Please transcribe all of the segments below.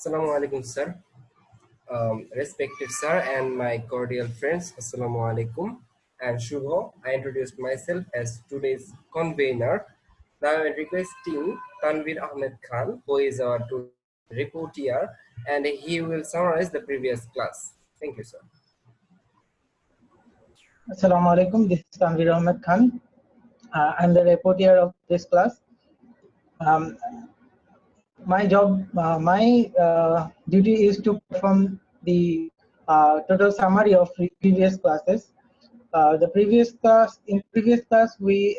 Assalamu alaikum, sir. Respected sir and my cordial friends, Assalamu alaikum. And Shubho, I introduced myself as today's convener. Now I'm requesting Tanvir Ahmed Khan, who is our reporter, and he will summarize the previous class. Thank you, sir. Assalamu alaikum. This is Tanvir Ahmed Khan. I'm the reporter of this class. My duty is to perform the total summary of previous classes. In previous class, we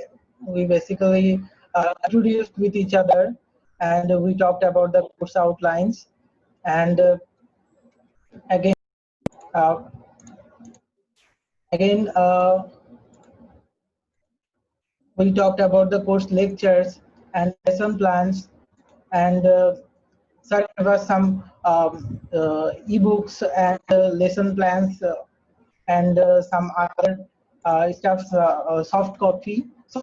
basically introduced with each other, and we talked about the course outlines, and again, uh, again. We talked about the course lectures and lesson plans, and sir gave us some ebooks and lesson plans and some other stuff, soft copy, so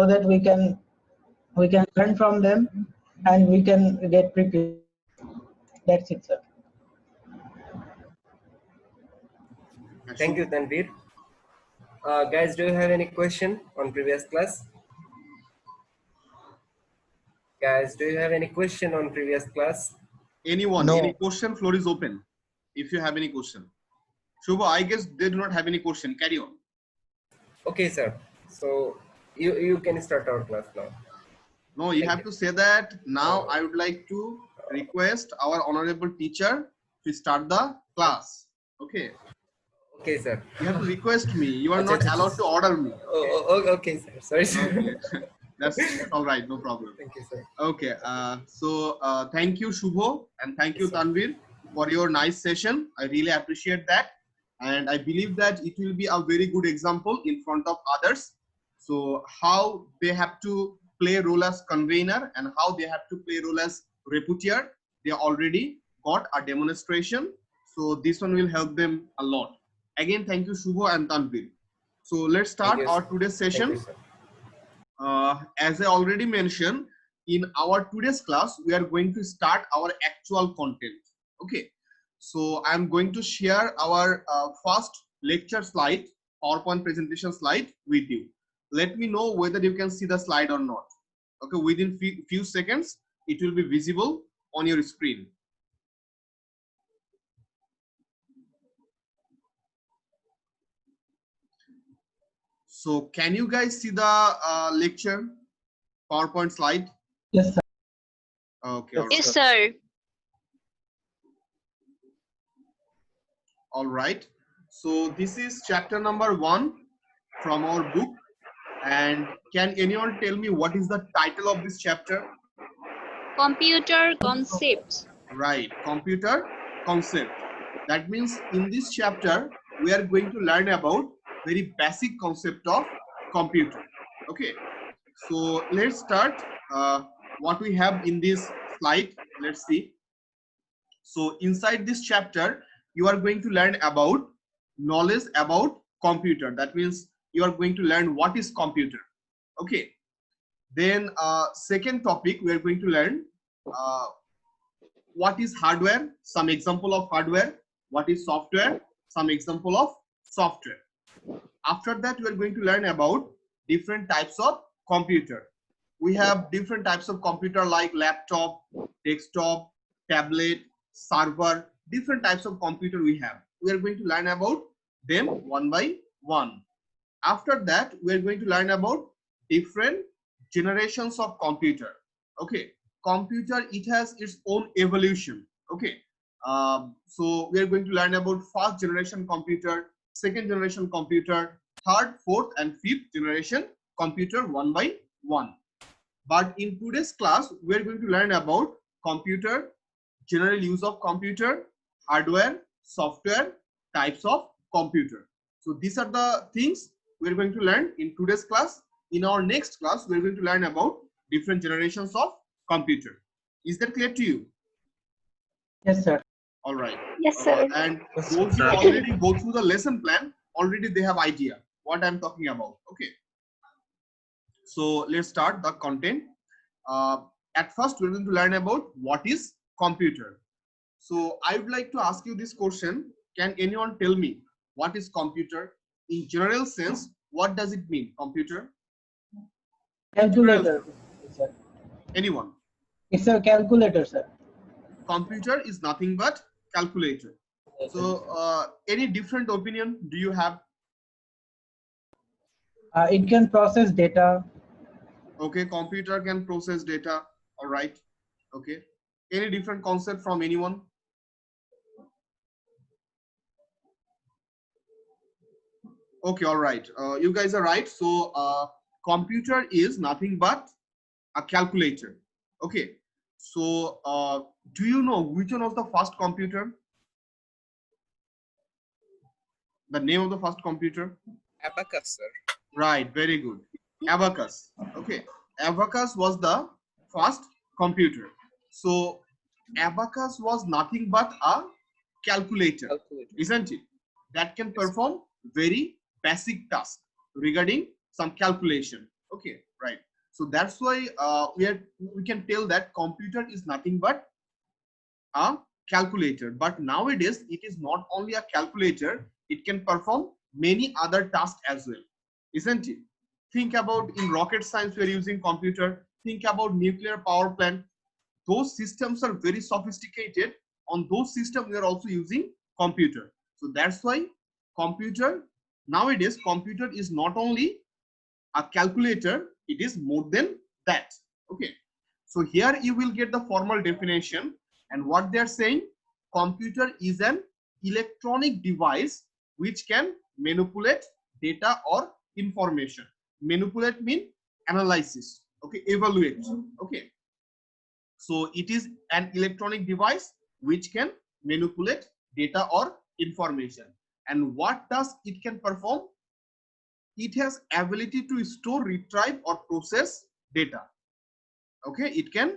that we can learn from them and we can get prepared. That's it, sir. Thank you, Tanvir. Guys, do you have any question on previous class? Guys, do you have any question on previous class? Anyone, No. any question? Floor is open. If you have any question. Shubha, I guess they do not have any question. Carry on. Okay, sir. So you can start our class now. No, you Thank have you. to say that now. I would like to request our honorable teacher to start the class. Okay. Okay, sir. You have to request me. You are not Achha, achha, allowed to order me. Okay, sir. Sorry, sir. Okay. That's all right. No problem. Thank you, sir. Okay. Thank you, Shubho, and thank you, Yes, sir. Tanvir, for your nice session. I really appreciate that. And I believe that it will be a very good example in front of others. So how they have to play role as convener and how they have to play role as reporter, they already got a demonstration. So this one will help them a lot. Again, thank you, Shubho and Tanvir. So let's start Thank you, our sir. today's Thank session. you, sir. As I already mentioned, in our today's class, we are going to start our actual content. Okay. So I'm going to share our first lecture slide, PowerPoint presentation slide with you. Let me know whether you can see the slide or not. Okay, within few seconds, it will be visible on your screen. So can you guys see the lecture PowerPoint slide? Yes, sir. Okay. Yes, Yes, sir. All right. So this is chapter number 1 from our book. And can anyone tell me what is the title of this chapter? Computer concepts. Right, computer concept. That means in this chapter, we are going to learn about very basic concept of computer. Okay. So let's start what we have in this slide. Let's see. So inside this chapter, you are going to learn about knowledge about computer. That means you are going to learn what is computer. Okay. Then second topic, we are going to learn what is hardware, some example of hardware, what is software, some example of software. After that, we are going to learn about different types of computer. We have different types of computer like laptop, desktop, tablet, server, different types of computer we have. We are going to learn about them one by one. After that, we are going to learn about different generations of computer. Okay, computer, it has its own evolution. Okay, so we are going to learn about first generation computer, second generation computer, third, fourth, and fifth generation computer one by one. But in today's class, we are going to learn about computer, general use of computer, hardware, software, types of computer. So these are the things we are going to learn in today's class. In our next class, we are going to learn about different generations of computer. Is that clear to you? Yes, sir. All right. Yes, sir. And those who already go through the lesson plan, already they have idea what I'm talking about. Okay. So let's start the content. At first, we're going to learn about what is computer. So I would like to ask you this question. Can anyone tell me what is computer? In general sense, what does it mean, computer? Calculator, sir. Anyone? It's a calculator, sir. Computer is nothing but calculator. So any different opinion do you have? It can process data. Okay, computer can process data. All right. Okay. Any different concept from anyone? Okay, all right. You guys are right. So computer is nothing but a calculator. Okay. So do you know which one was the first computer? The name of the first computer? Abacus, sir. Right, very good. Abacus. Okay. Abacus was the first computer. So abacus was nothing but a calculator, isn't it? That can perform very basic tasks regarding some calculation. Okay, right. So that's why we can tell that computer is nothing but a calculator. But nowadays it is not only a calculator, it can perform many other tasks as well, isn't it? Think about in rocket science we are using computer. Think about nuclear power plant. Those systems are very sophisticated. On those systems we are also using computer. So that's why computer, nowadays computer is not only a calculator, it is more than that. Okay, so here you will get the formal definition, and what they are saying, computer is an electronic device which can manipulate data or information. Manipulate mean analysis, okay, evaluate. Okay, so it is an electronic device which can manipulate data or information. And what does it can perform? It has ability to store, retrieve or process data. Okay, it can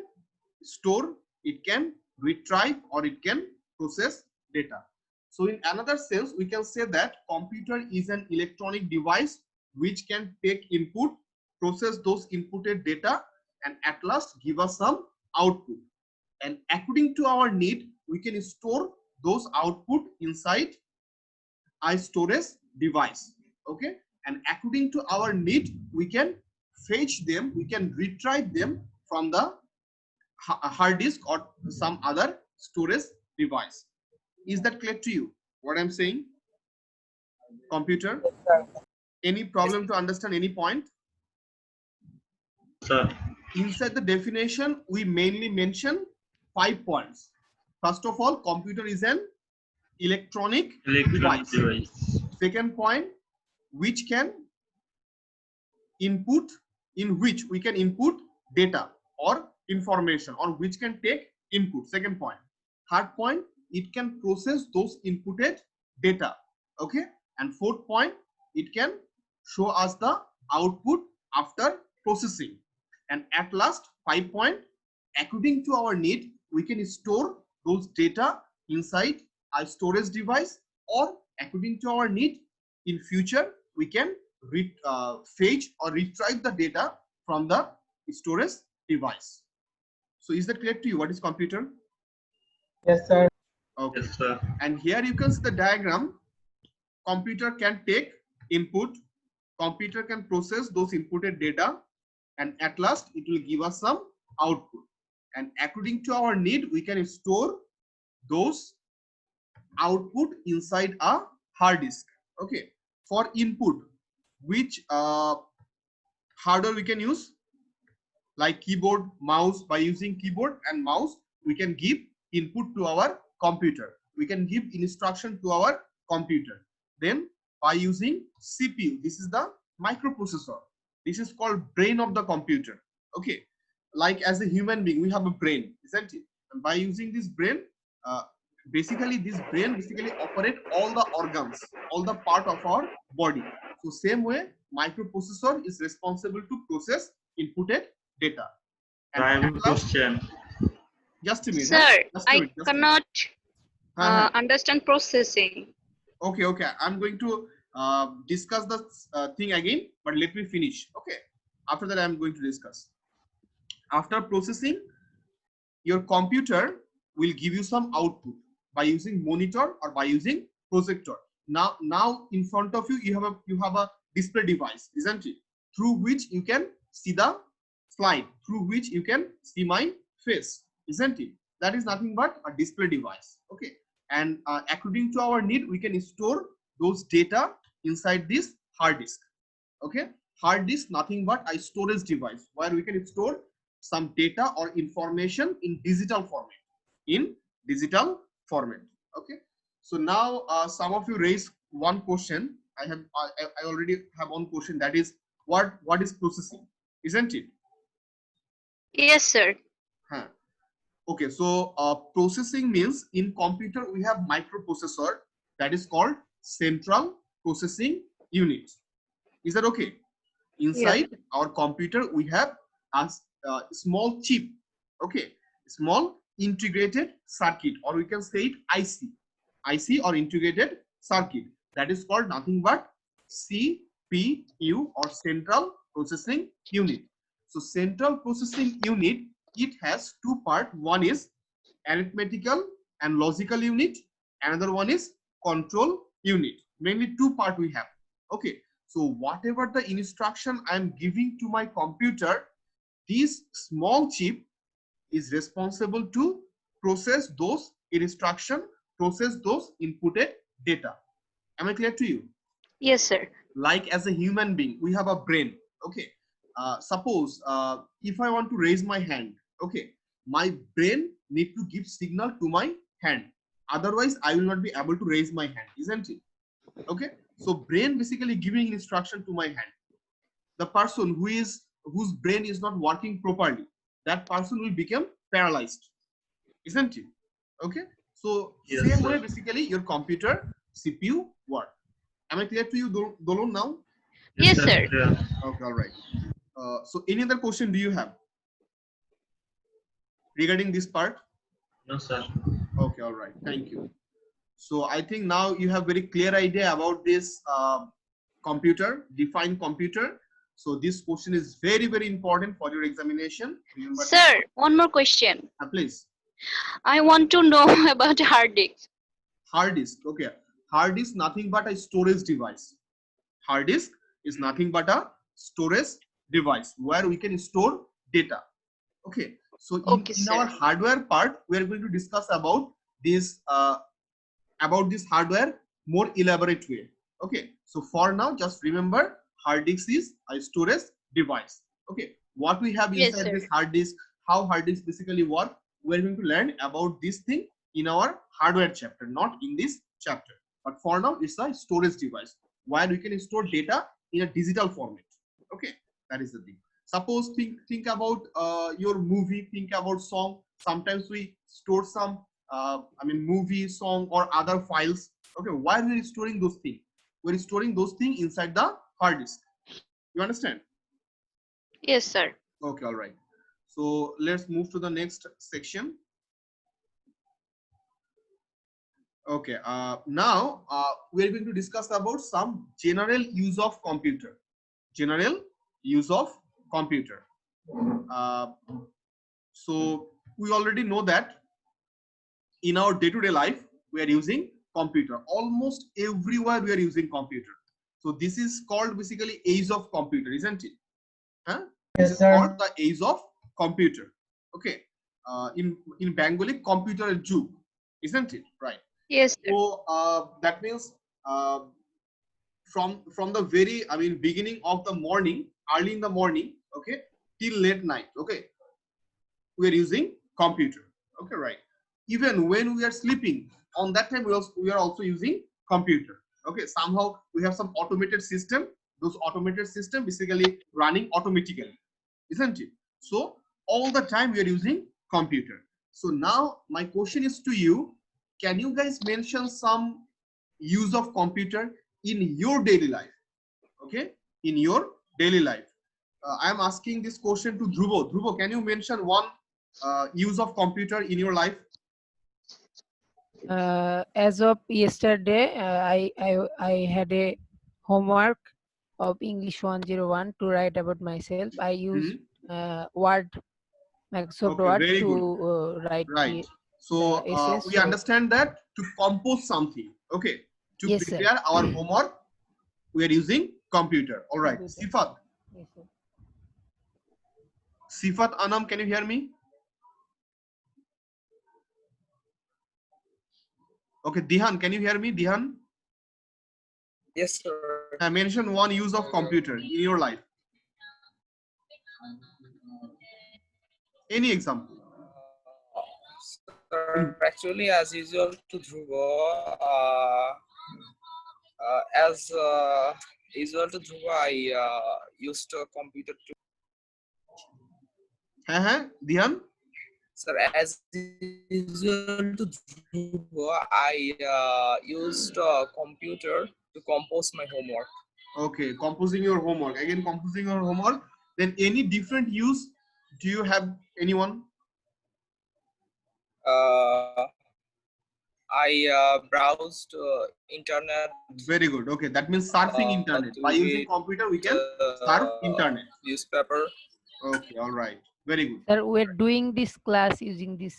store, it can retrieve or it can process data. So in another sense, we can say that computer is an electronic device which can take input, process those inputted data, and at last give us some output. And according to our need, we can store those output inside a storage device. Okay, and according to our need, we can fetch them, we can retrieve them from the hard disk or some other storage device. Is that clear to you what I'm saying? Computer, any problem to understand any point? Sir. Inside the definition we mainly mention 5 points. First of all, computer is an electronic device. Second point, which can input, in which we can input data or information, or which can take input. Second point. Third point, it can process those inputted data. Okay, and fourth point, it can show us the output after processing. And at last, 5 point, according to our need, we can store those data inside a storage device, or according to our need, in future we can fetch or retrieve the data from the storage device. So is that clear to you what is computer? Yes, sir. Okay. Yes, sir. And here you can see the diagram. Computer can take input, computer can process those inputted data, and at last it will give us some output. And according to our need, we can store those output inside a hard disk. Okay, for input, which hardware we can use? Like keyboard, mouse. By using keyboard and mouse, we can give input to our computer. We can give instruction to our computer. Then by using CPU, this is the microprocessor. This is called brain of the computer. Okay, like as a human being, we have a brain, isn't it? And by using this brain, basically this brain basically operate all the organs, all the part of our body. So same way, microprocessor is responsible to process inputted data. And I have a question. Just a minute. Sir, just a I minute, just a minute. cannot understand processing. Okay, okay. I'm going to discuss the thing again, but let me finish. Okay. After that, I'm going to discuss. After processing, your computer will give you some output by using monitor or by using projector. Now in front of you, you have a display device, isn't it? Through which you can see the slide, through which you can see my face, isn't it? That is nothing but a display device. Okay, and according to our need, we can store those data inside this hard disk. Okay, hard disk nothing but a storage device where we can store some data or information in digital format. Okay, so now some of you raised one question. I already have one question, that is what is processing, isn't it? Yes, sir. Huh. Okay, so processing means in computer we have microprocessor that is called central processing unit. Is that okay? Inside our computer we have a small chip, okay, small integrated circuit, or we can say it IC or integrated circuit, that is called nothing but CPU or central processing unit. So central processing unit, it has two parts. One is arithmetical and logical unit, another one is control unit. Mainly two parts we have. Okay, so whatever the instruction I am giving to my computer, this small chip is responsible to process those instruction, process those inputted data. Am I clear to you? Yes, sir. Like as a human being, we have a brain. Okay, suppose if I want to raise my hand, okay, my brain need to give signal to my hand, otherwise I will not be able to raise my hand, isn't it? Okay, so brain basically giving instruction to my hand. The person whose brain is not working properly, that person will become paralyzed, isn't it? Okay, so Yes, same sir. way basically your computer CPU work. Am I clear to you, Dolon, now? Yes, sir. Yeah. Okay, all right. So any other question do you have regarding this part? No, sir. Okay, all right. Thank you. So I think now you have very clear idea about this computer, defined computer. So this question is very, very important for your examination. Remember this. Sir, one more question. Please. I want to know about hard disk. Hard disk. Okay. Hard disk nothing but a storage device. Hard disk is nothing but a storage device where we can store data. Okay. So in our hardware part, we are going to discuss about this hardware more elaborate way. Okay. So for now, just remember hard disk is a storage device. Okay. What we have inside this hard disk, how hard disk basically work, we are going to learn about this thing in our hardware chapter, not in this chapter. But for now, it's a storage device where we can store data in a digital format. Okay, that is the thing. Suppose think about your movie, think about song. Sometimes we store some movie, song, or other files. Okay, why are we storing those things? We're storing those things inside the hard disk. You understand? Yes, sir. Okay, all right. So let's move to the next section. Okay, now we're going to discuss about some general use of computer. General use of computer. So we already know that in our day-to-day life, we are using computer. Almost everywhere we are using computer. So this is called basically age of computer, isn't it? Huh? Yes, sir. Or the age of computer. Okay. In Bengali, computer jug, isn't it? Right. Yes, sir. So that means from the very beginning of the morning, early in the morning, okay, till late night, okay, we are using computer. Okay, right. Even when we are sleeping, on that time we are also using computer. Okay, somehow we have some automated system. Those automated system basically running automatically, isn't it? So all the time we are using computer. So now my question is to you, can you guys mention some use of computer in your daily life? Okay, in your daily life. I am asking this question to Dhruvo. Dhruvo, can you mention one use of computer in your life? As of yesterday, I had a homework of English 101 to write about myself. I used Word, Microsoft Word to write. Right. So essence we of- understand that to compose something, okay, to Yes, sir. prepare our homework, we are using computer. All right, Computer. Sifat. Yes, sir. Sifat Anam, can you hear me? Okay, Dihan, can you hear me? Dihan, Yes, sir. mention one use of computer in your life. Any example? Sir, actually, as usual to Dhruva, as usual to Dhruva, I used a computer to. Dihan? Sir, as usual to Dhruva, I used a computer to compose my homework. Okay, composing your homework. Again, composing your homework. Then any different use? Do you have anyone? I browsed internet. Very good. Okay, that means surfing internet. To By using read computer, we can surf internet. newspaper. Okay, all right. Very good. Sir, we're doing this class using this.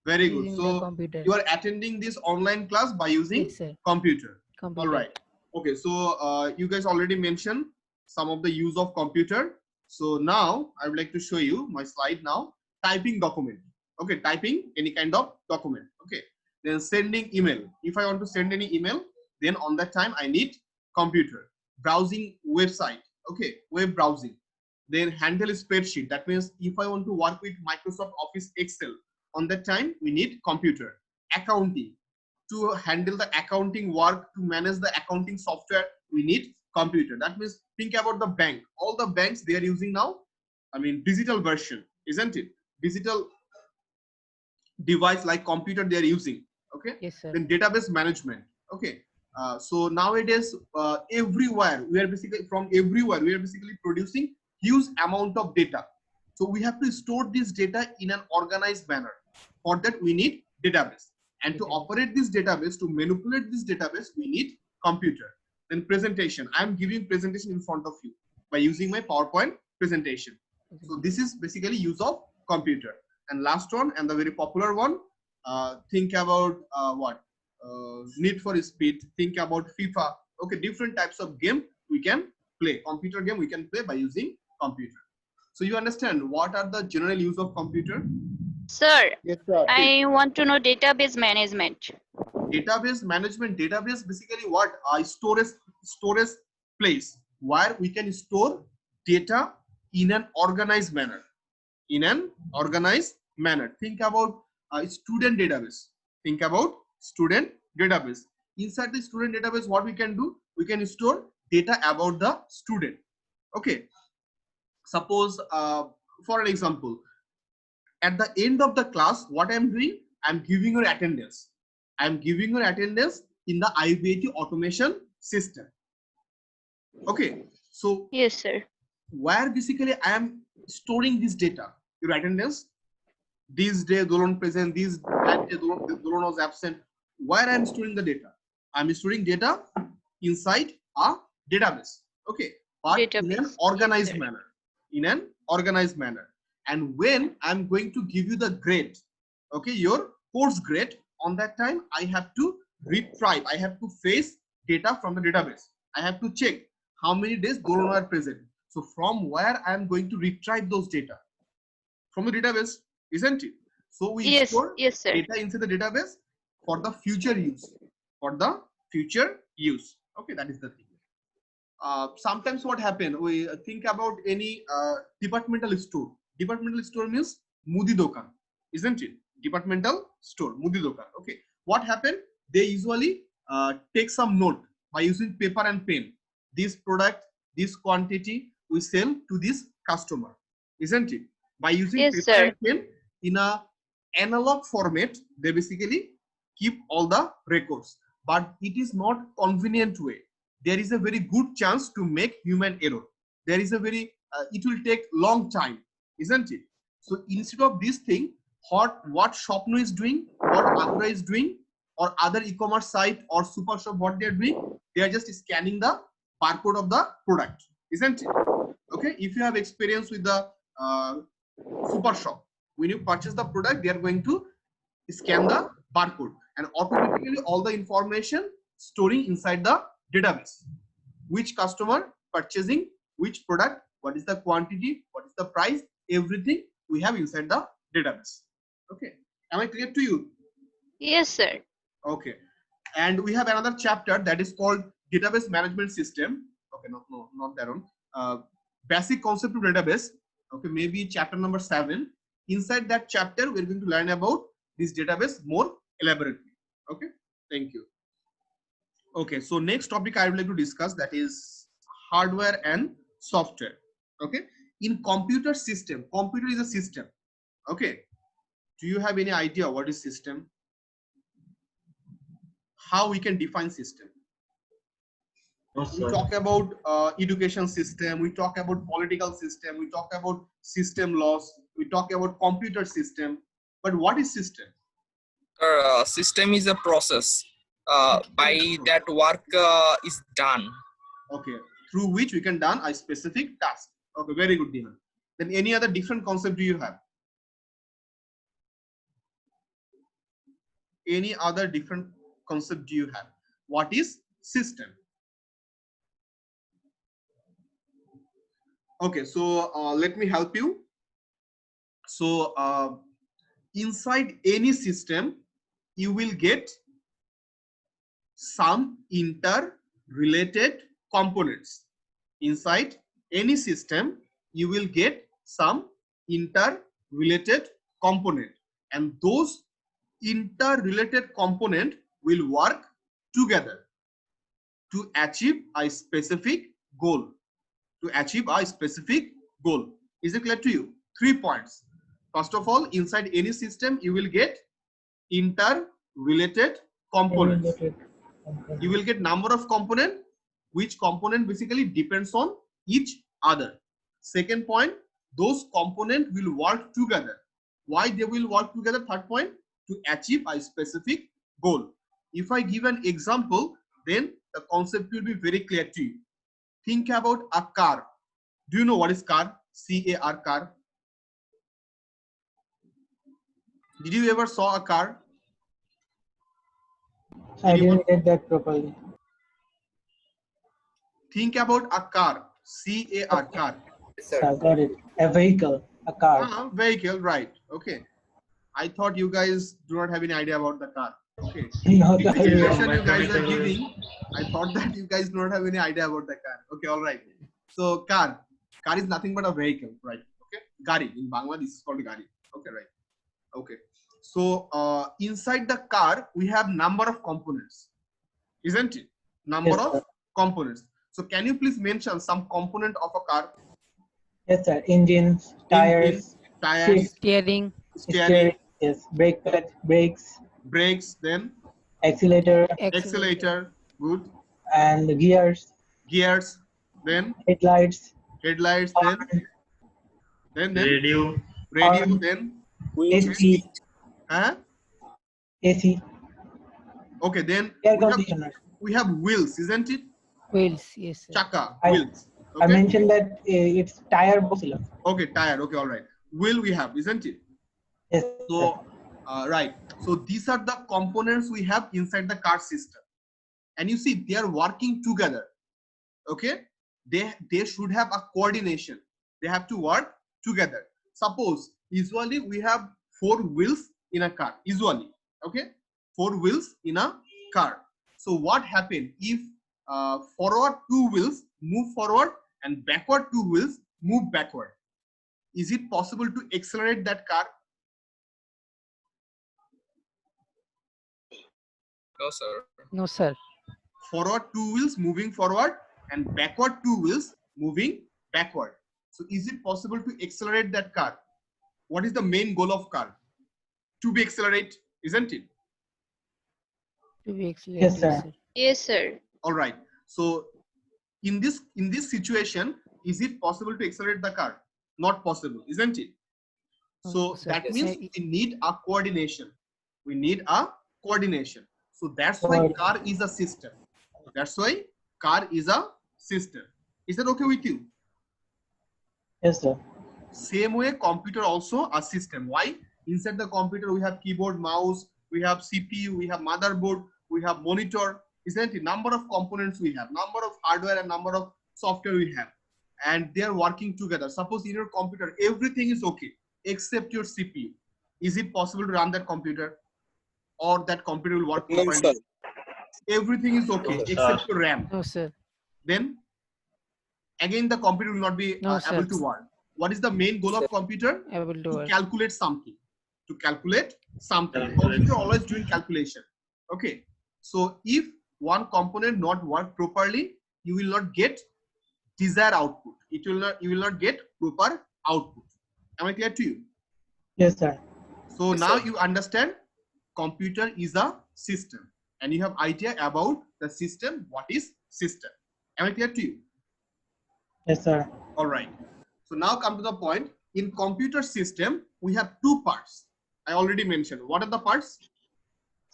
Very good. Using the So computer. you are attending this online class by using Yes, sir. computer. Computer. All right. Okay, so you guys already mentioned some of the use of computer. So now I would like to show you my slide now. Typing document. Okay, typing any kind of document. Okay. Then sending email. If I want to send any email, then on that time I need computer. Browsing website. Okay, web browsing. Then handle spreadsheet. That means if I want to work with Microsoft Office Excel, on that time we need computer. Accounting. To handle the accounting work, to manage the accounting software, we need computer. That means think about the bank. All the banks they are using now, I mean digital version, isn't it? Digital device like computer they are using. Okay. Yes, sir. Then database management. Okay. So nowadays everywhere we are basically producing huge amount of data. So we have to store this data in an organized manner. For that we need database. And to operate this database, to manipulate this database, we need computer. Then presentation. I am giving presentation in front of you by using my PowerPoint presentation. So this is basically use of computer. And last one, and the very popular one, think about Need for Speed. Think about FIFA. Okay, different types of game we can play. Computer game we can play by using computer. So you understand what are the general use of computer? Sir, Yes, sir. I want to know database management. Database management. Database basically what? Storage place where we can store data in an organized manner. In an organized manner. Think about student database. Think about student database. Inside the student database, what we can do? We can store data about the student. Okay. Suppose, for an example, at the end of the class, what I'm doing? I'm giving your attendance. I'm giving your attendance in the IBAT automation system. Okay. So yes, sir. Where basically I am storing this data, your attendance. This day Dolan present, that day Dolan was absent. Where I am storing the data? I am storing data inside a database. Okay, but in an organized manner. In an organized manner. And when I'm going to give you the grade, okay, your course grade, on that time I have to retrieve. I have to fetch data from the database. I have to check how many days Dolan were present. So from where I am going to retrieve those data? From the database, isn't it? So we store data inside the database for the future use. For the future use. Okay, that is the thing. Sometimes what happens, we think about any departmental store. Departmental store means Mudi Dokan, isn't it? Departmental store, Mudi Dokan. Okay, what happened? They usually take some note by using paper and pen. This product, this quantity, we sell to this customer, isn't it? By using paper and pen in a analog format, they basically keep all the records, but it is not convenient way. There is a very good chance to make human error. There is a very it will take long time, isn't it? So instead of this thing, what Shopno is doing, what Agura is doing, or other e-commerce site or super shop, what they are doing, they are just scanning the barcode of the product, isn't it? Okay, if you have experience with the super shop, when you purchase the product, they are going to scan the barcode, and automatically all the information storing inside the database. Which customer purchasing which product, what is the quantity, what is the price, everything we have inside the database. Okay, am I clear to you? Yes, sir. Okay, and we have another chapter that is called database management system. Okay, no, not that one. Basic concept of database. Okay, maybe chapter number 7. Inside that chapter, we're going to learn about this database more elaborately. Okay, thank you. Okay, so next topic I would like to discuss, that is hardware and software. Okay, in computer system, computer is a system. Okay, do you have any idea what is system? How we can define system? We talk about education system, we talk about political system, we talk about system laws, we talk about computer system, but what is system? System is a process by that work is done. Okay, through which we can done a specific task. Okay, very good, Dihan. Then any other different concept do you have? Any other different concept do you have? What is system? Okay, so let me help you. So inside any system, you will get some interrelated components. Inside any system, you will get some interrelated component, and those interrelated component will work together to achieve a specific goal. To achieve a specific goal. Is it clear to you? 3 points. First of all, inside any system, you will get interrelated components. You will get number of component, which component basically depends on each other. Second point, those components will work together. Why they will work together? Third point, to achieve a specific goal. If I give an example, then the concept will be very clear to you. Think about a car. Do you know what is car? C-A-R, car. Did you ever saw a car? I didn't get that properly. Think about a car. C-A-R, car. Yes, sir. I got it. A vehicle, a car. Vehicle, right. Okay. I thought you guys do not have any idea about the car. Okay. No, The that explanation you guys are giving, I thought that you guys do not have any idea about the car. Okay, all right. So car is nothing but a vehicle, right? Okay. Gari, in Bangla this is called gari. Okay, right. Okay. So inside the car we have number of components, isn't it? Number Yes, of sir. components. So can you please mention some component of a car? Yes, sir. Engines, tires, Tires, Steering, steering, yes, brake pad, brakes, brakes, then accelerator, accelerator, good, and gears, gears, then headlights, headlights, then radio, radio, then AC, AC, okay, then air conditioner. we have wheels, isn't it? wheels. Yes, sir. Chaka, I- wheels. I Okay, mentioned that it's tire box. okay, tire. Okay, all right. Wheel we have, isn't it? Yes, So right. So these are the components we have inside the car system, and you see they are working together. Okay, they should have a coordination. They have to work together. Suppose usually we have 4 wheels in a car. Usually, okay, 4 wheels in a car. So what happened if forward 2 wheels move forward and backward 2 wheels move backward? Is it possible to accelerate that car? No, sir. No, sir. Forward 2 wheels moving forward and backward 2 wheels moving backward. So is it possible to accelerate that car? What is the main goal of car? To be accelerate, isn't it? To be accelerated. Yes, sir. Yes, sir. All right. So in this situation, is it possible to accelerate the car? Not possible, isn't it? So sir. that Yes, means sir. we need a coordination. We need a coordination. So that's why car is a system. That's why car is a system. Is that okay with you? Yes, sir. Same way, computer also a system. Why? Inside the computer, we have keyboard, mouse, we have CPU, we have motherboard, we have monitor, isn't it? Number of components we have, number of hardware and number of software we have, and they are working together. Suppose in your computer, everything is okay except your CPU. Is it possible to run that computer, or that computer will work No, properly? sir. Everything is okay No, except your RAM. No, sir. Then again, the computer will not be No, able sir. to work. What is the main goal of computer? Able to To work. calculate something. To calculate something. Computer always doing calculation. Okay. So if one component not work properly, you will not get desired output. You will not get proper output. Am I clear to you? Yes, sir. So Yes, now sir. you understand computer is a system, and you have idea about the system. What is system? Am I clear to you? Yes, sir. All right. So now come to the point. In computer system, we have two parts. I already mentioned. What are the parts?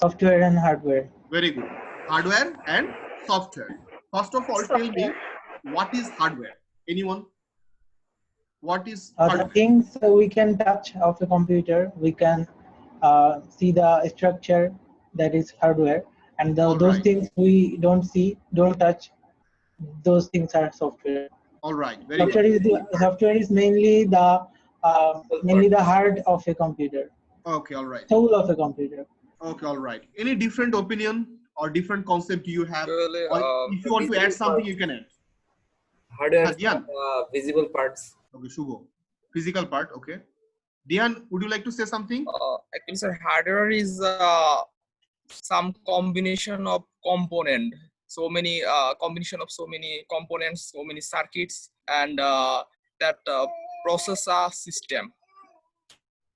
Software and hardware. Very good. Hardware and software. First of all, tell me, what is hardware? Anyone? What is The hardware? things we can touch of a computer, we can see the structure, that is hardware, and those Alright. things we don't see, don't touch, those things are software. All right. Very good. Software is mainly the heart of a computer, Okay. All right. soul of a computer. Okay. All right. Any different opinion or different concept you have? Actually, Or if you want to add something, you can add. Hardware, Dian. visible parts. Okay. Shubho. Physical part. Okay. Dian, would you like to say something? actually, sir, hardware is some combination of component. So many combination of so many components, so many circuits, and that process a system.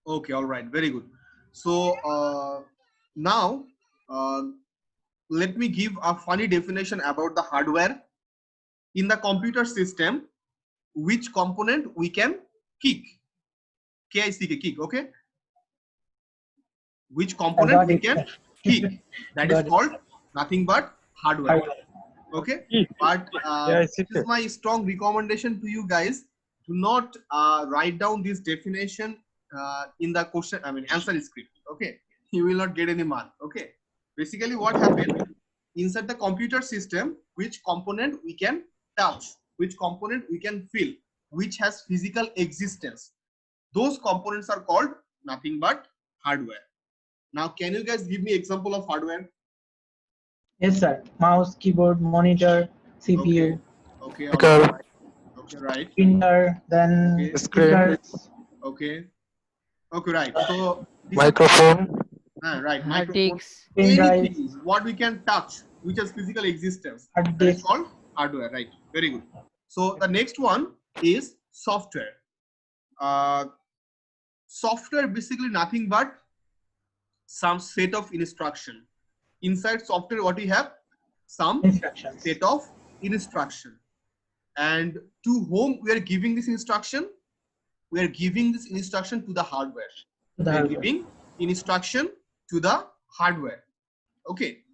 Okay, all right, very good. So now let me give a funny definition about the hardware. In the computer system, which component we can kick? K-I-C-K, kick, okay? Which component we can kick? That is called nothing but hardware. Okay, but this is my strong recommendation to you guys. Do not write down this definition in the question, answer script. Okay, you will not get any mark. Okay, basically what happened inside the computer system, which component we can touch, which component we can feel, which has physical existence, those components are called nothing but hardware. Now, can you guys give me example of hardware? Yes, sir. Mouse, keyboard, monitor, CPU, Okay, all right. Okay, right. printer, then Okay. speakers. Okay. Okay, right. So this Microphone. is, right. Hard Microphone. disks. Pen drive, Anything what we can touch, which has physical existence, hard that is disk. called hardware. Right. Very good. So the next one is software. Software basically nothing but some set of instruction. Inside software, what we have? Some Instructions. set of instruction. And to whom we are giving this instruction? We are giving this instruction to the hardware. To the We are hardware. giving instruction to the hardware. Okay.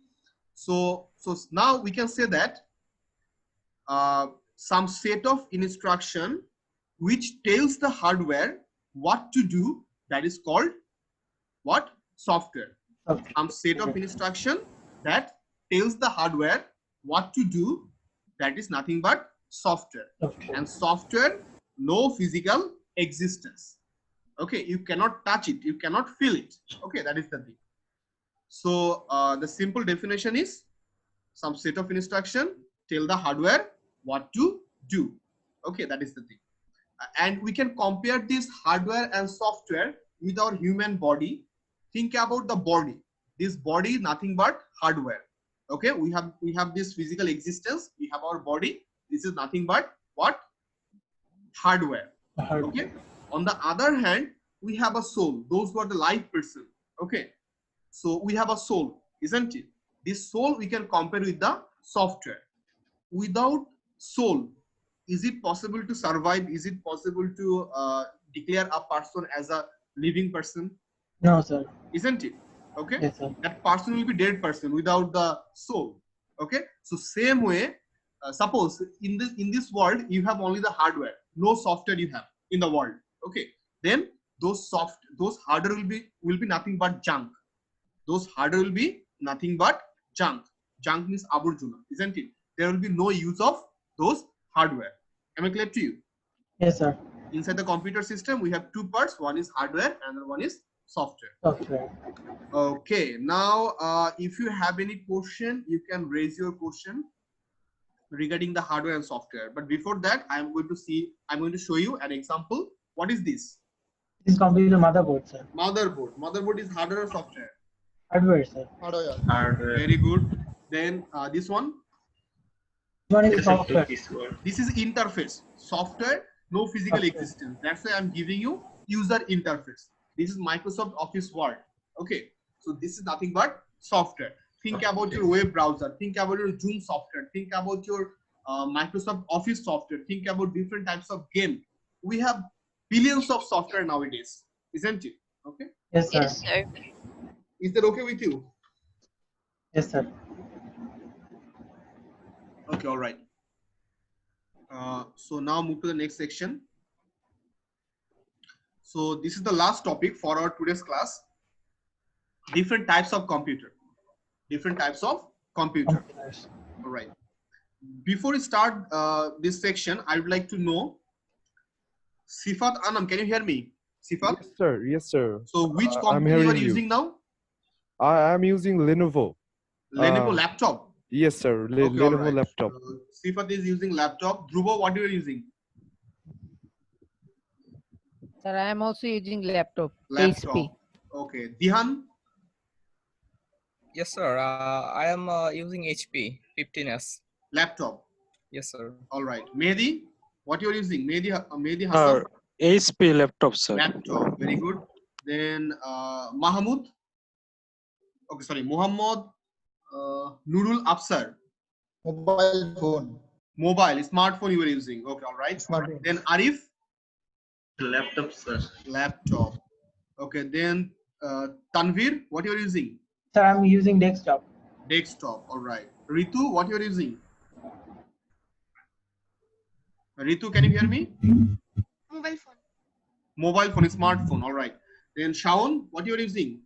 So now we can say that some set of instruction which tells the hardware what to do, that is called what? Software. Software. Some set of instruction that tells the hardware what to do, that is nothing but software. Software. And software, no physical existence. Okay, you cannot touch it, you cannot feel it. Okay, that is the thing. So the simple definition is some set of instruction tell the hardware what to do. Okay, that is the thing. And we can compare this hardware and software with our human body. Think about the body. This body is nothing but hardware. Okay, we have this physical existence, we have our body. This is nothing but what? Hardware. The hardware. Okay. On the other hand, we have a soul. Those who are the live person. Okay. So we have a soul, isn't it? This soul we can compare with the software. Without soul, is it possible to survive? Is it possible to declare a person as a living person? No, sir. Isn't it? Okay. Yes, sir. That person will be dead person without the soul. Okay. So same way, suppose in this world you have only the hardware, no software you have in the world. Okay. Then those hardware will be nothing but junk. Those hardware will be nothing but junk. Junk means aburjuna, isn't it? There will be no use of those hardware. Am I clear to you? Yes, sir. Inside the computer system, we have two parts. One is hardware, and another one is software. Software. Okay. Now, if you have any question, you can raise your question regarding the hardware and software. But before that, I'm going to show you an example. What is this? This computer motherboard, sir. Motherboard. Motherboard is hardware or software? Hardware, sir. Hardware. Very good. Then this one. One is software. This is interface. Software, no physical Software. existence. That's why I'm giving you user interface. This is Microsoft Office Word. Okay. So this is nothing but software. Think about your web browser. Think about your Zoom software. Think about your Microsoft Office software. Think about different types of game. We have billions of software nowadays, isn't it? Okay. Yes, sir. Yes, sir. Is that okay with you? Yes, sir. Okay, all right. So now move to the next section. So this is the last topic for our today's class. Different types of computer. Different types of computer. Computers. All right. Before we start this section, I would like to know, Sifat Anam, can you hear me? Sifat? Yes, sir. Yes, sir. So which I'm computer you are hearing you. using now? I am using Lenovo. Lenovo laptop. Yes, sir. Okay, all Lenovo right. laptop. Sifat is using laptop. Dhruva, what you are using? Sir, I am also using laptop. Laptop. HP. Okay. Dihan? Yes, sir. I am using HP 15s. Laptop. Yes, sir. All right. Mehdi, what you are using? Mehdi Hassan? HP laptop, sir. Laptop. Very good. Then Mahmoud. Okay, sorry. Muhammad Nurul Afsar. Mobile phone. Mobile, smartphone you were using. Okay, all right. Smartphone. Then Arif. Laptop, sir. Laptop. Okay, then Tanvir, what you are using? Sir, I'm using desktop. Desktop. All right. Ritu, what you are using? Ritu, can you hear me? Mobile phone. Mobile phone, smartphone. All right. Then Shaun, what you are using?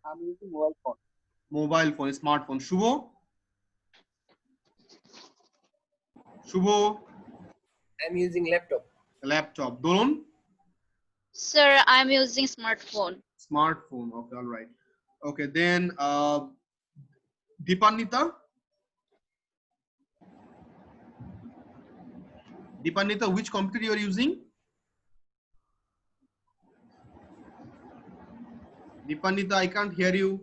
I'm using mobile phone. Mobile phone, smartphone. Shubho, I'm using laptop. laptop. Dolon, Sir, I'm using smartphone. smartphone. Okay, all right. Okay, then Dipanita. Dipanita, which computer you are using? Dipanita, I can't hear you.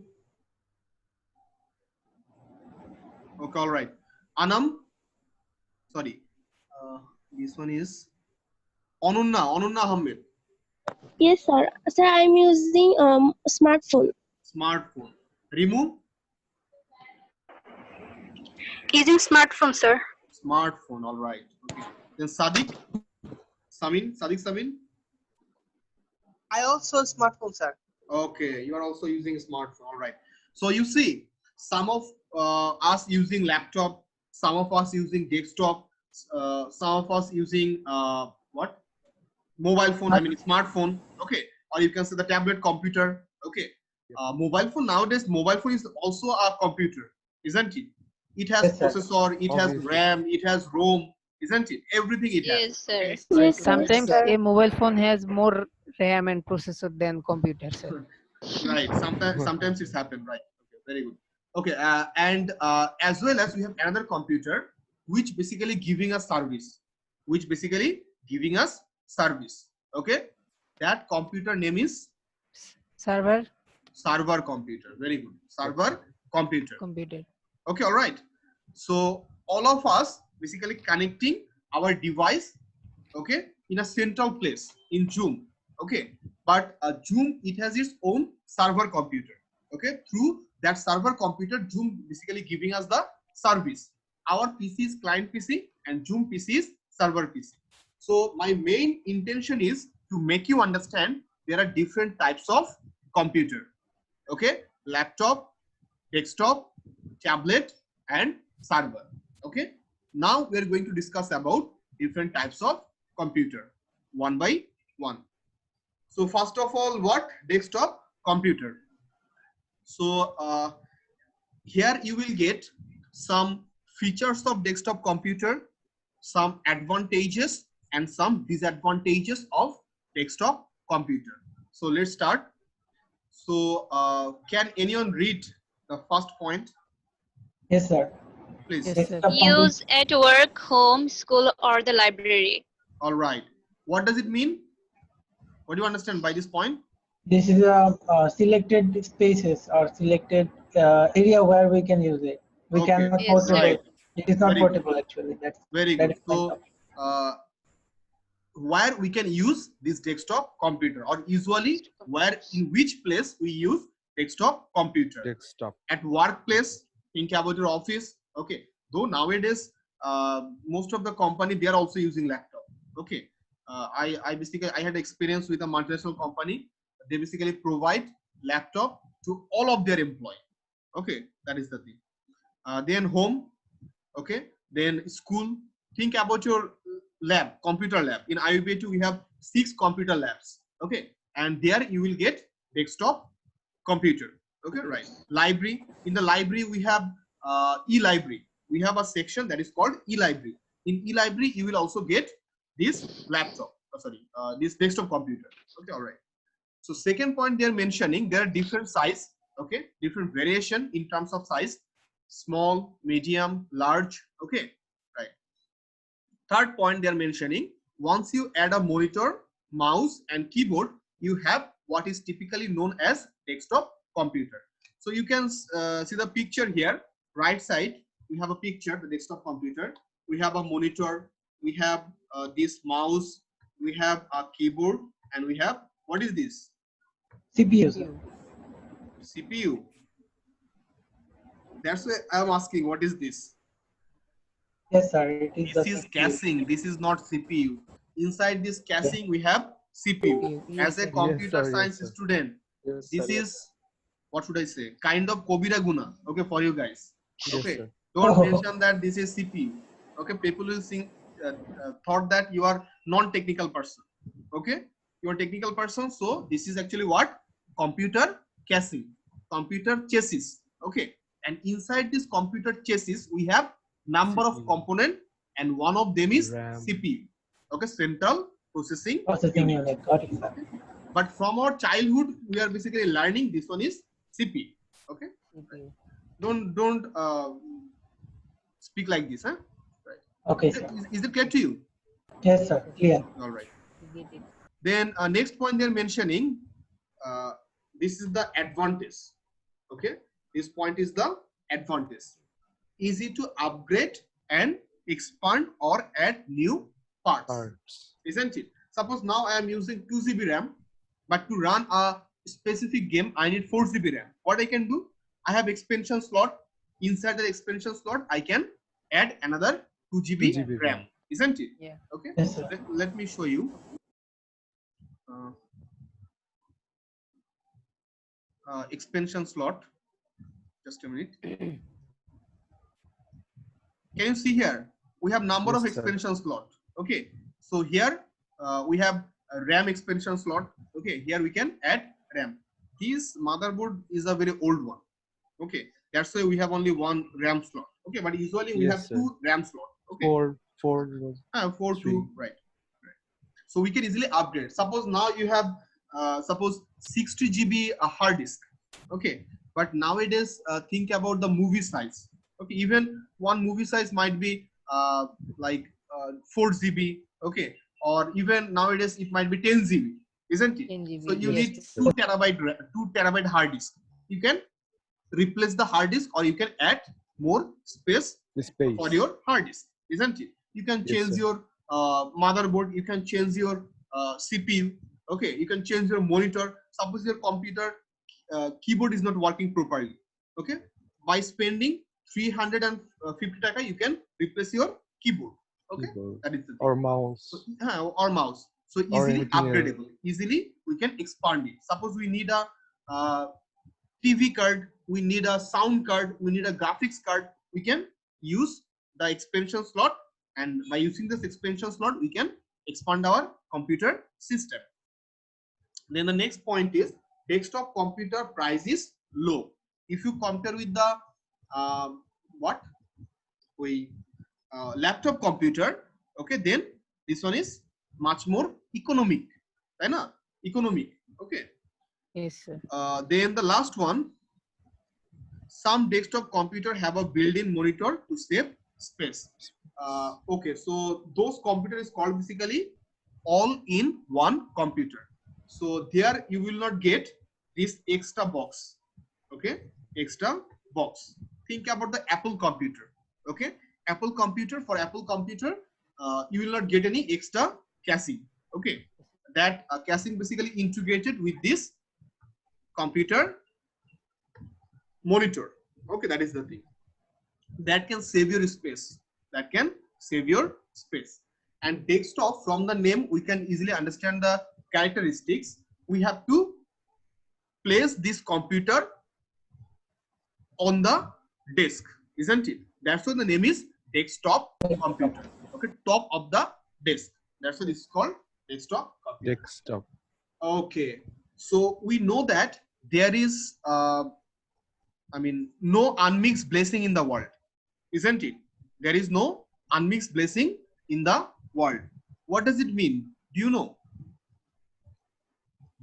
Okay, all right. Anam, sorry. This one is Anunna Ahmed. Yes, sir. Sir, I'm using smartphone. Smartphone. Rimu, Using smartphone, sir. smartphone. All right. Okay. Then Sadiq, Samin. I also smartphone, sir. Okay, you are also using smartphone. All right. So you see, some of us using laptop, some of us using desktop, some of us using what? Mobile phone. I mean smartphone. Okay, or you can say the tablet computer. Okay. Mobile phone nowadays. Mobile phone is also a computer, isn't it? It has Yes, sir. processor. It has Obviously. RAM. It has ROM, isn't it? Everything it has. Yes, sir. Okay? Yes, sir. Sometimes sir. a mobile phone has more RAM and processor than computer, sir. Right. Sometimes it's happened. Right. Okay. Very good. Okay. And as well as we have another computer which basically giving us service. Okay. That computer name is Server, server computer. Very good. Server computer. computer. Okay. All right. So all of us basically connecting our device. Okay. In a central place in Zoom. Okay. But Zoom, it has its own server computer. Okay. Through that server computer, Zoom basically giving us the service. Our PC is client PC and Zoom PC is server PC. So my main intention is to make you understand there are different types of computer. Okay. Laptop, desktop, tablet, and server. Okay. Now we are going to discuss about different types of computer one by one. So first of all, what? Desktop computer. So here you will get some features of desktop computer, some advantages and some disadvantages of desktop computer. So let's start. So can anyone read the first point, Yes, sir. please? Yes, sir. Desktop computer. Use at work, home, school, or the library. All right. What does it mean? What do you understand by this point? This is a selected spaces or selected area where we can use it. We Okay. cannot Yes, portable sir. it. It is not Very good. portable actually. Very That good. is my So topic. where we can use this desktop computer, or usually where in which place we use desktop computer. Desktop. At workplace, think about your office. Okay, though nowadays most of the company, they are also using laptop. Okay, I basically, I had experience with a multinational company. They basically provide laptop to all of their employees. Okay, that is the thing. Then home. Okay, then school. Think about your lab, computer lab. In IUPAT we have 6 computer labs. Okay, and there you will get desktop computer. Okay, right. Library. In the library we have e-library. We have a section that is called e-library. In e-library you will also get this laptop. This desktop computer. Okay, all right. So second point they are mentioning, there are different size. Okay, different variation in terms of size: small, medium, large. Okay, right. Third point they are mentioning, once you add a monitor, mouse and keyboard, you have what is typically known as desktop computer. So you can see the picture here, right side. We have a picture, the desktop computer. We have a monitor, we have this mouse, we have a keyboard, and we have, what is this? CPU, sir. CPU. That's why I'm asking, what is this? Yes, sir. It is This the is CPU. casing. This is not CPU. Inside this casing, we have CPU. As a computer science student, Yes, this sir. is, what should I say, kind of Kobira Guna. Okay, for you guys. Yes, Okay, sir. don't Oh. mention that this is CPU. Okay, people will think thought that you are non-technical person. Okay, you are technical person. So this is actually what? Computer casing, computer chassis. Okay, and inside this computer chassis, we have number of CPU. component, and one of them is RAM. CPU. Okay, central processing Processing unit. unit. Got it, sir. But from our childhood, we are basically learning this one is CPU. Okay, don't speak like this, huh? Right. Okay, Is sir. is it clear to you? Yes, sir. Clear. All right. Then next point they're mentioning, this is the advantage. Okay, this point is the advantage. Easy to upgrade and expand or add new parts. Isn't it? Suppose now I am using 2 GB RAM, but to run a specific game I need 4 GB RAM. What I can do? I have expansion slot. Inside the expansion slot, I can add another 2 GB 2 GB RAM. Isn't it? Yeah. Okay. Yes, sir. Let me show you. Expansion slot. Just a minute. Can you see here? We have number of Yes, sir. expansion slot. Okay. So here we have a RAM expansion slot. Okay. Here we can add RAM. This motherboard is a very old one. Okay. That's why we have only one RAM slot. Okay. But usually we Yes, have sir. 2 RAM slot. Okay. Four. 4 three. 2, right. So we can easily upgrade. Suppose now you have suppose 60 GB hard disk. Okay, but nowadays think about the movie size. Okay, even one movie size might be like 4 GB. Okay, or even nowadays it might be 10 GB, isn't it? 10 GB, So you yes. need 2 terabyte hard disk. You can replace the hard disk, or you can add more space Space. for your hard disk, isn't it? You can Yes, change sir. your motherboard, you can change your CPU. Okay, you can change your monitor. Suppose your computer keyboard is not working properly. Okay, by spending 350 taka, you can replace your keyboard. Okay, Keyboard. that is the thing. Or mouse. So, or mouse. So Or easily anything else. upgradable. Easily we can expand it. Suppose we need a TV card, we need a sound card, we need a graphics card. We can use the expansion slot, and by using this expansion slot, we can expand our computer system. Then the next point is desktop computer price is low. If you compare with the what we laptop computer, okay, then this one is much more economic, right? Na? Economic, okay. Yes, sir. Then the last one, some desktop computer have a built-in monitor to save space. Okay, so those computer is called basically all-in-one computer. So there you will not get this extra box, okay, extra box. Think about the Apple computer, okay. Apple computer, for Apple computer, you will not get any extra casing, okay. That casing basically integrated with this computer monitor, okay. That is the thing that can save your space, that can save your space. And desktop, from the name we can easily understand the characteristics. We have to place this computer on the desk, isn't it? That's why the name is desktop computer, okay, top of the desk. That's why this is called desktop computer. Desktop. Okay, so we know that there is I mean, no unmixed blessing in the world, isn't it? There is no unmixed blessing in the world. What does it mean? Do you know?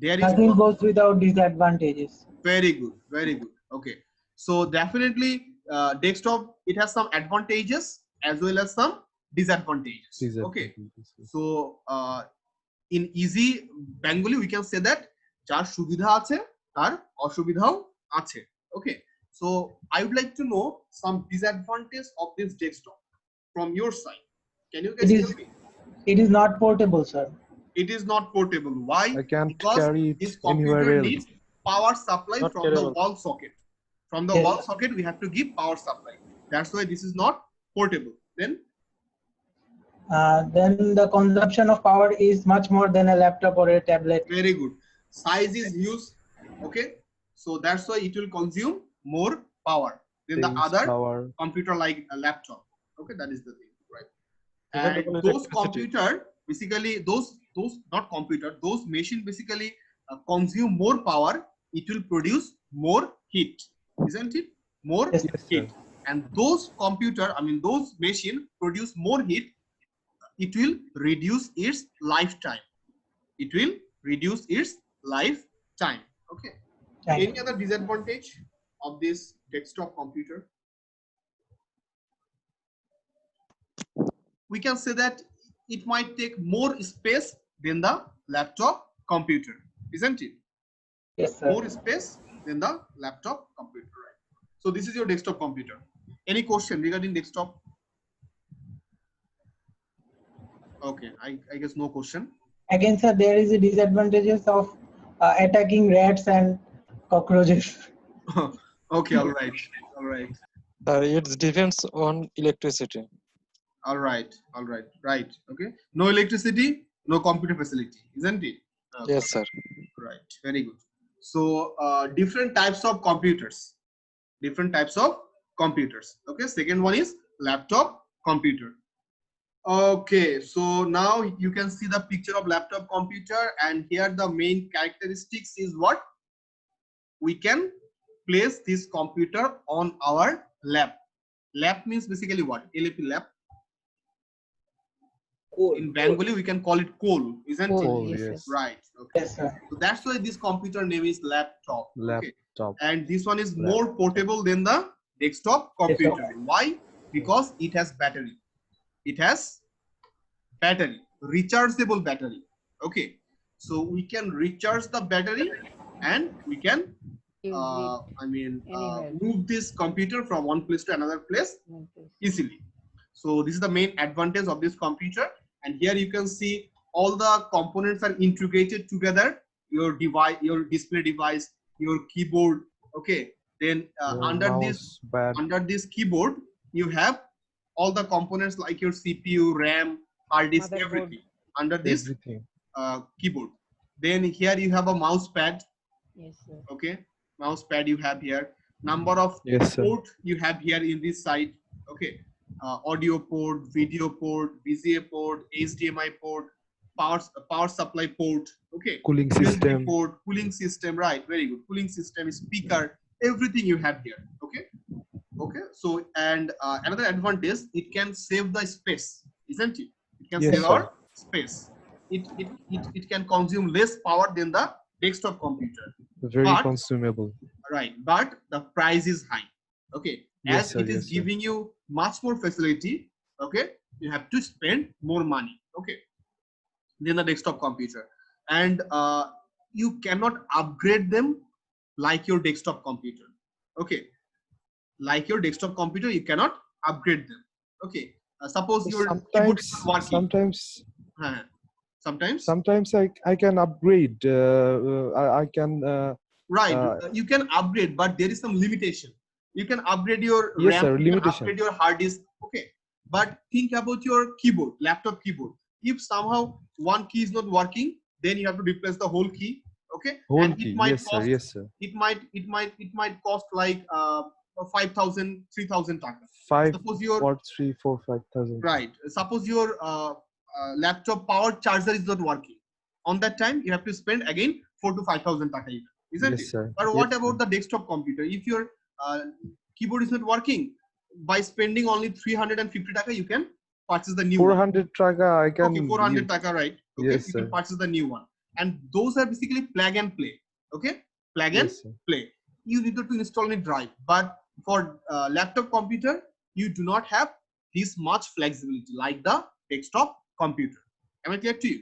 There is Nothing no, goes without disadvantages. very good, very good. Okay, so definitely desktop, it has some advantages as well as some disadvantages. Okay, so in easy Bengali we can say that jar সুবিধা আছে তার অসুবিধাও আছে. Okay, so I would like to know some disadvantage of this desktop from your side. Can you guys tell me? It is not portable, sir. It is not portable. Why? I can't Because carry it this anywhere computer else. needs power supply Not from the carryable. wall socket. From the Yes. wall socket, we have to give power supply. That's why this is not portable. Then the consumption of power is much more than a laptop or a tablet. Very good. Size is huge. Okay, so that's why it will consume more power than the Things, other power. computer like a laptop. Okay, that is the thing, right? Even And double those electricity. computer basically, those not computer, those machine basically consume more power. It will produce more heat, isn't it? More Yes, heat. And those computer, I mean those machine produce more heat. It will reduce its lifetime. It will reduce its lifetime. Okay. Right. Any other disadvantage of this desktop computer? We can say that it might take more space than the laptop computer, isn't it? Yes, sir. More space than the laptop computer, right? So this is your desktop computer. Any question regarding desktop? Okay, I guess no question. Again, sir, there is a disadvantages of attacking rats and cockroaches. Okay, all right, all right, It depends on electricity. all right, all right, right. Okay, no electricity, no computer facility, isn't it? Okay. Yes, sir. Right, very good. So different types of computers, different types of computers. Okay, second one is laptop computer. Okay, so now you can see the picture of laptop computer, and here the main characteristics is what? We can place this computer on our lap. Lap means basically what? LAP, lap. In Bengali we can call it coal, isn't Coal, it? yes, yes. yes. Right. Okay. Yes, sir. So that's why this computer name is laptop. Okay. Laptop. And this one is more portable than the desktop computer. Why? Because it has battery. It has battery, rechargeable battery. Okay. So we can recharge the battery and we can Use I mean Anywhere. move this computer from one place to another place it. easily. So this is the main advantage of this computer. And here you can see all the components are integrated together. Your device, your display device, your keyboard. Okay. Then Your under this keyboard, you have all the components like your CPU, RAM, hard disk, Motherboard. everything under this everything. keyboard. Then here you have a mouse pad. Yes, sir. Okay, mouse pad you have here. Number of Yes, sir. port you have here in this side. Okay, audio port, video port, VGA port, HDMI port, power supply port, okay, Cooling USB system. port, cooling system, right? Very good. Cooling system, speaker, everything you have here. Okay. Okay. So and another advantage, it can save the space, isn't it? It can Yes, save sir. our space. It can consume less power than the desktop computer. Very But consumable. right, but the price is high. Okay, Yes, as sir. it is Yes, sir. giving you much more facility. Okay, you have to spend more money. Okay, than the desktop computer, and you cannot upgrade them like your desktop computer. Okay, like your desktop computer, you cannot upgrade them. Okay, suppose your keyboard is not working. Sometimes I can upgrade. I can. Right, you can upgrade, but there is some limitation. You can upgrade your Yes, RAM, sir. you can Limitation. upgrade your hard disk. Okay, but think about your keyboard, laptop keyboard. If somehow one key is not working, then you have to replace the whole key. Okay, Whole and key. it might Yes, sir. cost. Yes, sir. It might cost like 5,000, 3,000 taka. Five Suppose your or 3, 4, 5,000. right. Suppose your laptop power charger is not working. On that time, you have to spend again 4 to 5,000 taka, isn't Yes, it? sir. But what Yes, about sir. the desktop computer? If your keyboard is not working, by spending only 350 taka, you can purchase the new one. 400 taka I can. Okay, 400 use. taka, right? Okay, Yes, you sir. can purchase the new one. And those are basically plug and play. Okay, plug and Yes, sir. play. You need to install any drive, but for laptop computer, you do not have this much flexibility like the desktop computer. Am I clear to you?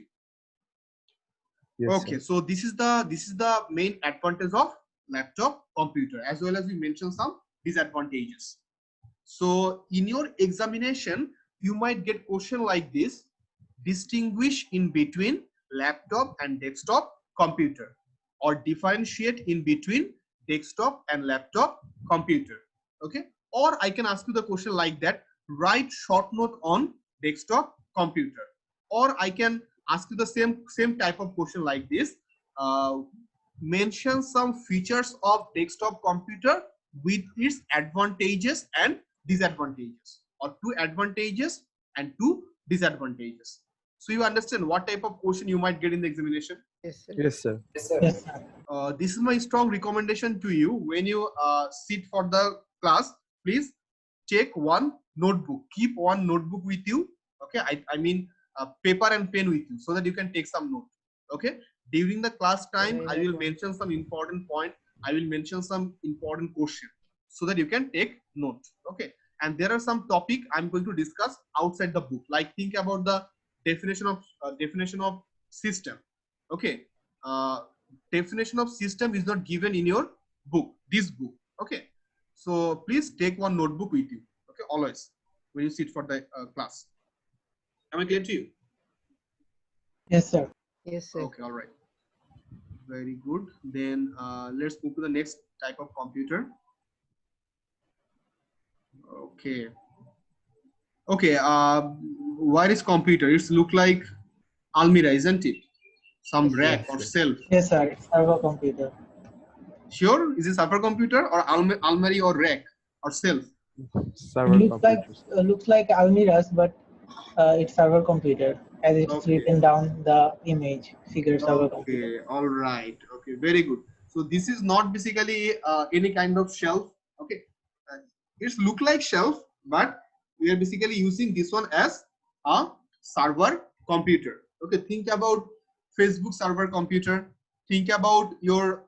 Yes, Okay, sir. so this is the main advantage of laptop computer, as well as we mentioned some disadvantages. So in your examination, you might get question like this: distinguish in between laptop and desktop computer, or differentiate in between desktop and laptop computer. Okay, or I can ask you the question like that: write short note on desktop computer, or I can ask you the same type of question like this: mention some features of desktop computer with its advantages and disadvantages, or two advantages and two disadvantages. So you understand what type of question you might get in the examination? Yes, sir. Yes, sir. Yes, sir. Yes, sir. This is my strong recommendation to you. When you sit for the class, please take one notebook. Keep one notebook with you. Okay, I mean paper and pen with you, so that you can take some note. Okay, during the class time, I will mention some important point. I will mention some important question, so that you can take note. Okay, and there are some topic I'm going to discuss outside the book. Like think about the definition of system. Okay, definition of system is not given in your book, this book. Okay, so please take one notebook with you. Okay, always when you sit for the class. Am I clear to you? Yes, sir. Yes, sir. Okay, all right. Very good. Then let's move to the next type of computer. Okay. Okay. What is computer? It's look like almirah, isn't it? Some rack or shelf. Yes, sir. It's server computer. Sure. Is it server computer or almari or rack or shelf? Server It looks like computer. looks like almirahs, but it's server computer, as it's Okay. written down the image figure server computer. Okay, all right. Okay, very good. So this is not basically any kind of shelf. Okay, it's look like shelf, but we are basically using this one as a server computer. Okay, think about Facebook server computer. Think about your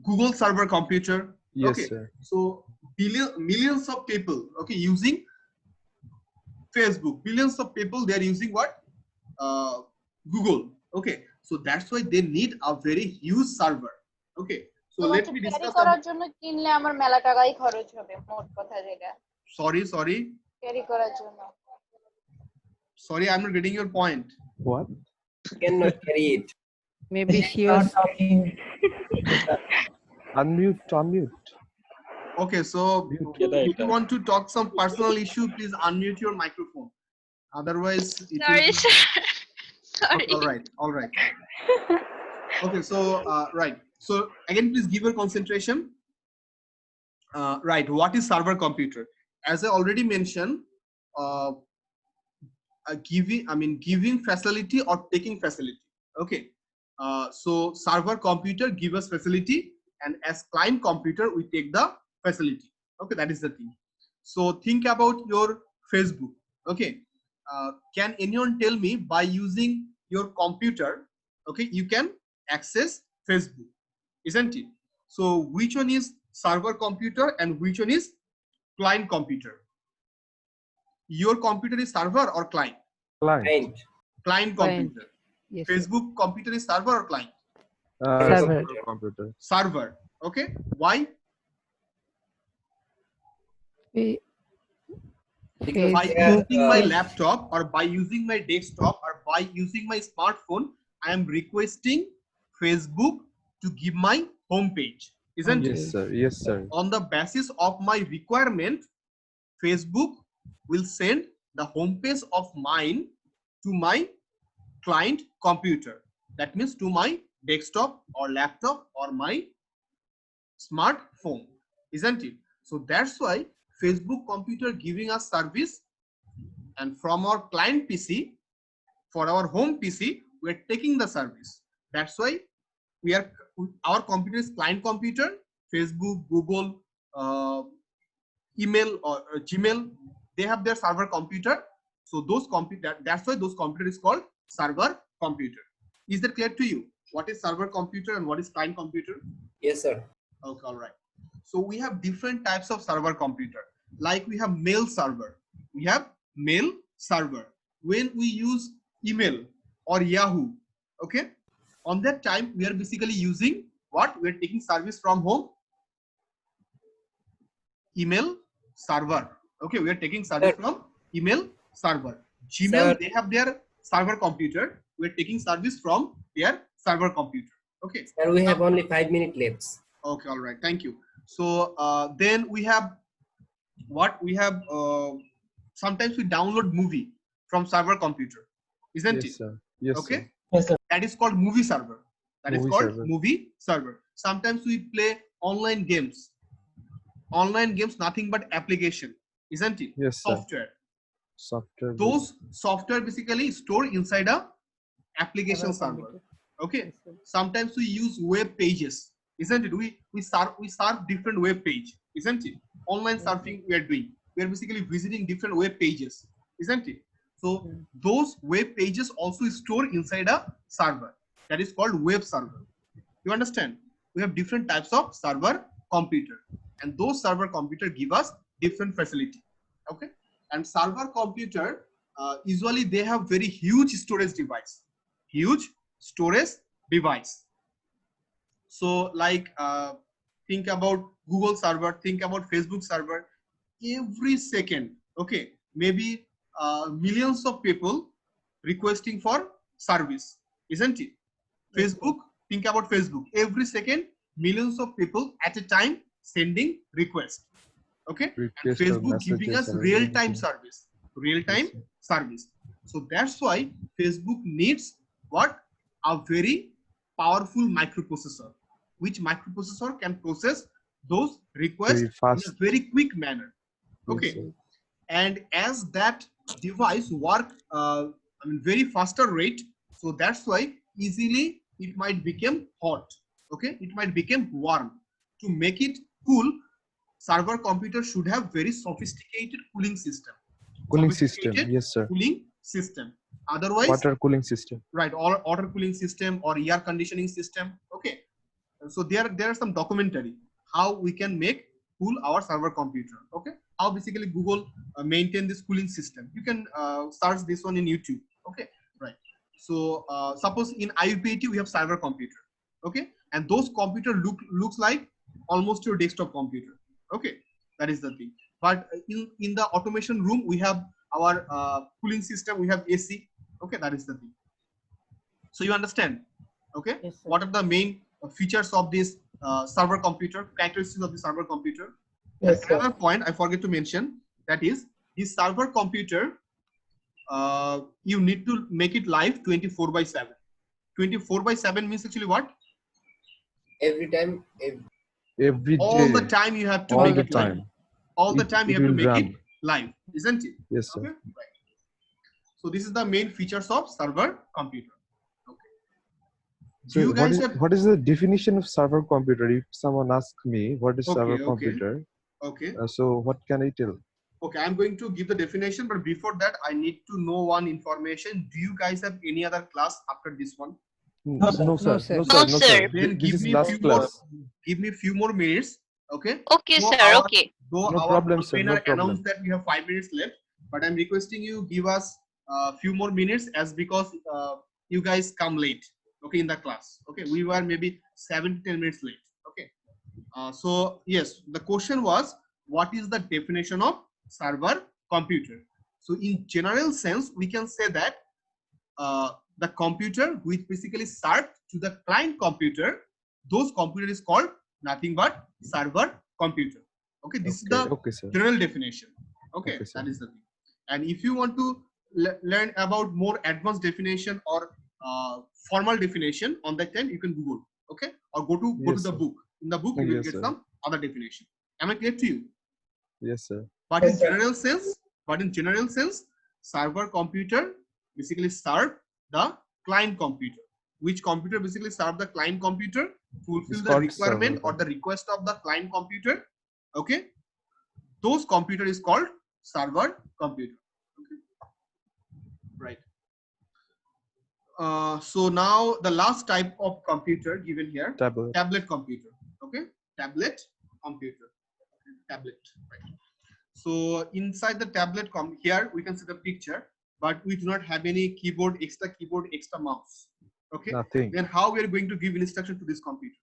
Google server computer. Yes, Okay, sir. so millions of people, okay, using Facebook. Billions of people, they are using what? Google. Okay, so that's why they need a very huge server. Okay, so let me discuss. করার জন্য কিনলে আমার মেলা টাকাই খরচ হবে মোট কথা যেটা Sorry. ক্যারি করার জন্য Sorry, I'm not getting your point. What? Cannot carry it. Maybe she Not was talking. Unmute. Okay, so if you want to talk some personal issue, please unmute your microphone. Otherwise, it sorry will... sir sorry Okay, all right. Okay, so right. So again, please give your concentration. Right. What is server computer? As I already mentioned, giving facility or taking facility. Okay, so server computer give us facility, and as client computer we take the facility. Okay, that is the thing. So think about your Facebook. Okay, can anyone tell me, by using your computer, okay, you can access Facebook, isn't it? So which one is server computer and which one is client computer? Your computer is server or client? Client. Client computer. Yes, Facebook computer is server or client? Server. Computer. Server. Okay, why? Because By they are, using my laptop or by using my desktop or by using my smartphone, I am requesting Facebook to give my home page, isn't it? Yes, sir. Yes, sir. On the basis of my requirement, Facebook will send the home page of mine to my client computer. That means to my desktop or laptop or my smartphone, isn't it? So that's why Facebook computer giving us service, and from our client PC for our home PC we are taking the service. That's why our computer is client computer. Facebook, Google, email or Gmail, they have their server computer. So those computer, that's why those computer is called server computer. Is that clear to you? What is server computer and what is client computer? yes, sir. Okay, all right. So we have different types of server computer. Like we have mail server. We have mail server. When we use email or Yahoo, okay, on that time we are basically using what? We are taking service from home. Email server. Okay, we are taking service from email server. Gmail, Sir. they have their server computer. We are taking service from their server computer. Okay. And we have only 5 minutes left. Okay, all right, thank you. So then we have what? We have sometimes we download movie from server computer, isn't Yes, it? sir. Yes, Okay. sir. Yes, sir. That is called movie server. That is Movie called server. movie server. Sometimes we play online games. Online games, nothing but application, isn't it? Yes, sir. Software. Software. Those software basically store inside a application server. Okay. Sometimes we use web pages, isn't it? We surf different web page, isn't it? Online surfing we are doing. We are basically visiting different web pages, isn't it? So those web pages also store inside a server. That is called web server. You understand? We have different types of server computer, and those server computer give us different facility. Okay. And server computer usually they have very huge storage device. Huge storage device. So like think about Google server, think about Facebook server. Every second, okay, maybe millions of people requesting for service, isn't it? Facebook, think about Facebook. Every second, millions of people at a time sending request. Okay, and Request or Facebook giving messages us and real-time everything. service. Real-time Yes, service. So that's why Facebook needs what? A very powerful microprocessor, which microprocessor can process those requests Very in fast. a very quick manner. Yes, Okay, sir. and as that device work very faster rate, so that's why easily it might become hot. Okay, it might become warm. To make it cool, server computer should have very sophisticated cooling system. Cooling system. Sophisticated Yes, sir. cooling system. Otherwise, Water cooling system. right, or water cooling system or air conditioning system. Okay, so there are some documentary how we can make cool our server computer. Okay, how basically Google maintain this cooling system. You can search this one in YouTube. Okay, right. So suppose in IUPAT we have server computer. Okay, and those computer looks like almost your desktop computer. Okay, that is the thing. But in the automation room we have our cooling system. We have AC. Okay, that is the thing. So you understand? Okay, Yes, sir. what are the main features of this server computer, characteristics of the server computer? Yes, sir. Another point I forget to mention, that is this server computer you need to make it live 24/7. 24/7 means actually what? Every time, Every day. All the time you have to All make the it live. time. All the It- time you it have to will make run. it live, isn't it? Yes, sir. Okay, right. So this is the main features of server computer. Okay. So You guys have what is the definition of server computer? If someone asks me what is server okay. computer, Okay. so what can I tell? Okay, I'm going to give the definition, but before that, I need to know one information. Do you guys have any other class after this one? No, sir. No, sir. sir. No, No, sir. No, sir. sir. Then This give is me last few more. class. Give me few more minutes. Okay. Okay, Though sir. our- Okay. Though No our problem, sir. No convener problem. announced that we have 5 minutes left, but I'm requesting you give us a few more minutes as because you guys come late. Okay, in the class. Okay, we were maybe 7 to 10 minutes late. Okay. So yes, the question was, what is the definition of server computer? So in general sense, we can say that the computer which basically served to the client computer, those computer is called nothing but server computer. Okay, this is the Okay, sir. general definition. Okay, Okay, sir. that is the thing. And if you want to learn about more advanced definition or formal definition, on that time you can Google. Okay, or go to Yes, the sir. book. In the book you will Yes, get sir. some other definition. Am I clear to you? Yes, sir. But Yes, in sir. general sense, server computer basically serve the client computer. Which computer basically serve the client computer, fulfill It's the called requirement server or the request of the client computer. Okay, those computer is called server computer. Okay, right. So now the last type of computer given here, Tablet. tablet computer. Okay, tablet computer. Tablet. Right. So inside the tablet here we can see the picture, but we do not have any keyboard, extra mouse. Okay. Nothing. Then how we are going to give instruction to this computer?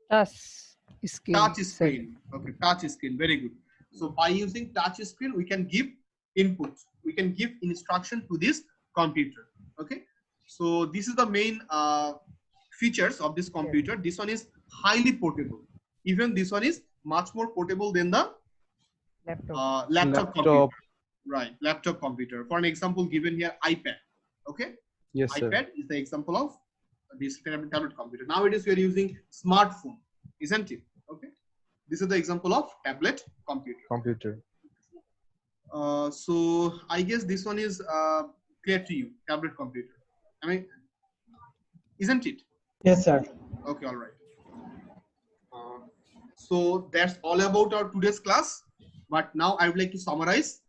Touch screen. Touch sir. screen. Okay, touch screen. Very good. So by using touch screen, we can give input. We can give instruction to this computer. Okay. So this is the main features of this computer. This one is highly portable. Even this one is much more portable than the laptop computer. Right, laptop computer. For an example given here, iPad. Okay. Yes, sir. iPad is the example of this tablet computer. Nowadays we are using smartphone, isn't it? Okay. This is the example of tablet computer. So I guess this one is clear to you, tablet computer. I mean, isn't it? Yes, sir. Okay, all right. So that's all about our today's class. But now I would like to summarize.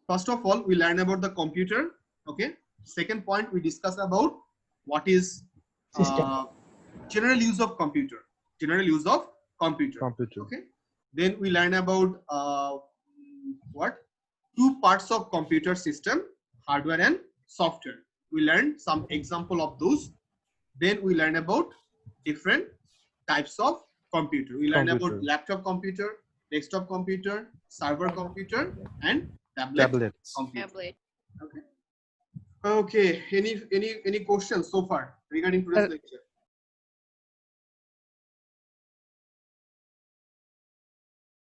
First of all, we learn about the computer. Okay. Second point, we discuss about what is general use of computer. Okay. Then we learn about two parts of computer system, hardware and software. We learn some example of those. Then we learn about different types of computer. We learn about laptop computer, desktop computer, server computer, and tablet computer. Okay. Okay. Any questions so far regarding today's lecture?